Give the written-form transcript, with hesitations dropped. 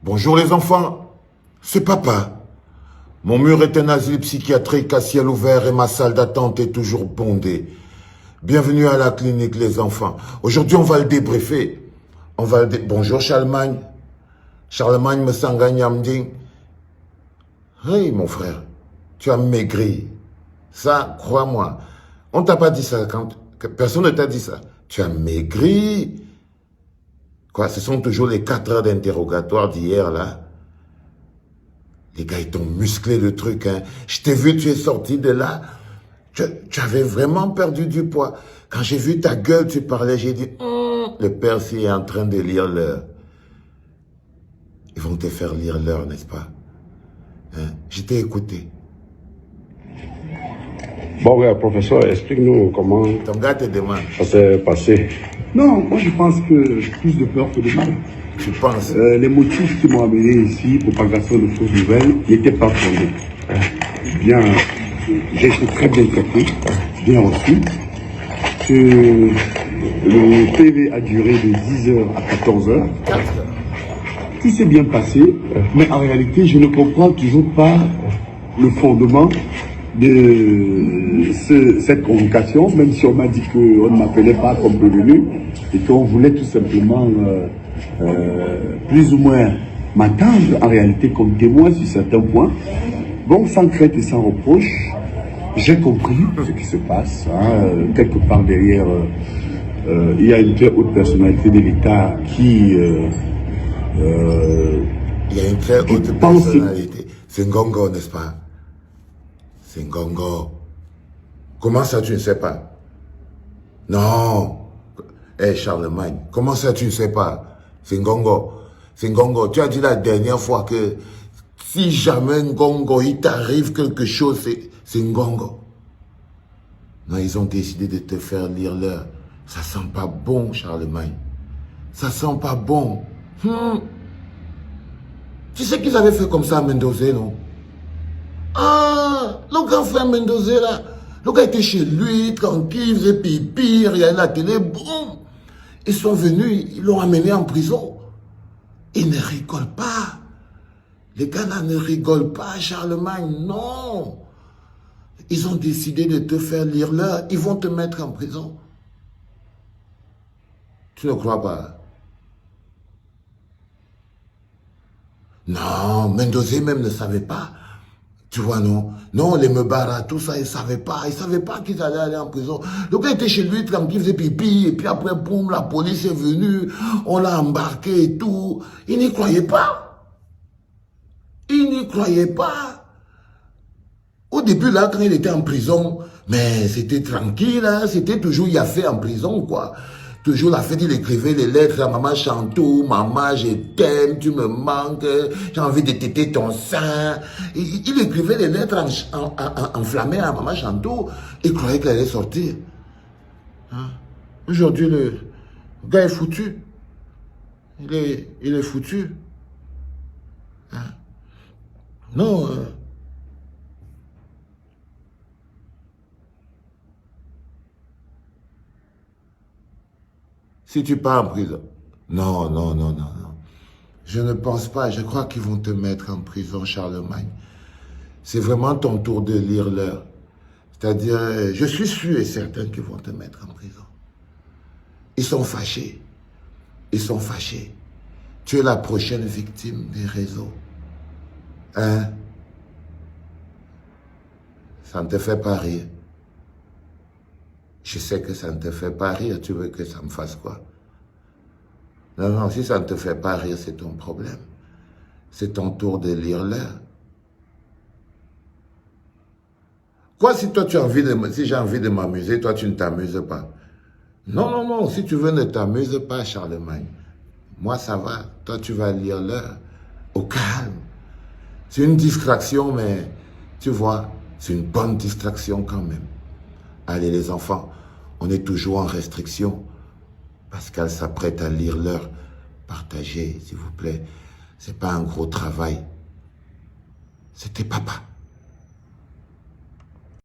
Bonjour les enfants, c'est papa. Mon mur est un asile psychiatrique à ciel ouvert et ma salle d'attente est toujours bondée. Bienvenue à la clinique les enfants. Aujourd'hui on va le débriefer. Bonjour Charlemagne. Charlemagne me s'engagne à me dire, hey mon frère, tu as maigri. Ça, crois-moi. On t'a pas dit ça personne ne t'a dit ça. Tu as maigri. Quoi, ce sont toujours les 4 heures d'interrogatoire d'hier, là. Les gars, ils t'ont musclé le truc, hein. Je t'ai vu, tu es sorti de là. Tu avais vraiment perdu du poids. Quand j'ai vu ta gueule, tu parlais, j'ai dit, le père s'il est en train de lire l'heure. Ils vont te faire lire l'heure, n'est-ce pas? Hein? Je t'ai écouté. Bon, ouais, professeur, explique-nous comment Ton gars te demande. ça s'est passé. Non, moi je pense que plus de peur que de mal. Tu penses? Les motifs qui m'ont amené ici, propagation de fausses nouvelles, n'étaient pas fondés. Bien, j'ai été très bien traité, bien reçu. Le PV a duré de 10h à 14h. 4 heures. Tout s'est bien passé, mais en réalité, je ne comprends toujours pas le fondement de cette convocation, même si on m'a dit qu'on ne m'appelait pas comme prévenu et qu'on voulait tout simplement plus ou moins m'attendre en réalité comme témoin sur certains points. Bon, sans crainte et sans reproche, j'ai compris ce qui se passe. Hein, quelque part derrière, il y a une très haute personnalité de l'État qui... Il y a une très haute personnalité. C'est Ngongo, n'est-ce pas? C'est Ngongo. Comment ça, tu ne sais pas? Non. Hé, Charlemagne, comment ça, tu ne sais pas? C'est Ngongo. C'est Ngongo. Tu as dit la dernière fois que si jamais Ngongo, il t'arrive quelque chose, c'est Ngongo. Non, ils ont décidé de te faire lire l'heure. Ça sent pas bon, Charlemagne. Ça sent pas bon. Tu sais qu'ils avaient fait comme ça à Mendoza, non? Ah, le grand frère Mendoza, là, le gars était chez lui, tranquille, il faisait pipi, il regardait la télé, boum. Ils sont venus, ils l'ont amené en prison. Ils ne rigolent pas. Les gars là ne rigolent pas, Charlemagne, non. Ils ont décidé de te faire lire l'heure, ils vont te mettre en prison. Tu ne crois pas? Non, Mendoza même ne savait pas. Tu vois, non? Non, les Mebara, tout ça, ils ne savaient pas. Ils ne savaient pas qu'ils allaient aller en prison. Le gars était chez lui, tranquille, il faisait pipi, et puis après, boum, la police est venue, on l'a embarqué et tout. Il n'y croyait pas. Il n'y croyait pas. Au début, là, quand il était en prison, mais c'était tranquille, hein, c'était toujours Yafé en prison, quoi. Toujours la fête, il écrivait les lettres à maman Chantou, maman, je t'aime, tu me manques, j'ai envie de téter ton sein. Il écrivait les lettres enflammées à maman Chantou. Il croyait qu'elle allait sortir. Hein? Aujourd'hui, le gars est foutu. Il est foutu. Hein? Non. Si tu pars en prison. Non, non, non, non, non. Je ne pense pas. Je crois qu'ils vont te mettre en prison, Charlemagne. C'est vraiment ton tour de lire l'heure. C'est-à-dire, je suis sûr et certain qu'ils vont te mettre en prison. Ils sont fâchés. Ils sont fâchés. Tu es la prochaine victime des réseaux. Hein? Ça ne te fait pas rire. Je sais que ça ne te fait pas rire, tu veux que ça me fasse quoi? Non, non, si ça ne te fait pas rire, c'est ton problème. C'est ton tour de lire l'heure. Quoi, si toi tu as envie si j'ai envie de m'amuser, toi tu ne t'amuses pas? Non, non, non, si tu veux ne t'amuse pas, Charlemagne. Moi ça va, toi tu vas lire l'heure. Au calme. C'est une distraction, mais tu vois, c'est une bonne distraction quand même. Allez les enfants, on est toujours en restriction. Pascal s'apprête à lire l'heure. Partagez, s'il vous plaît. C'est pas un gros travail. C'était papa.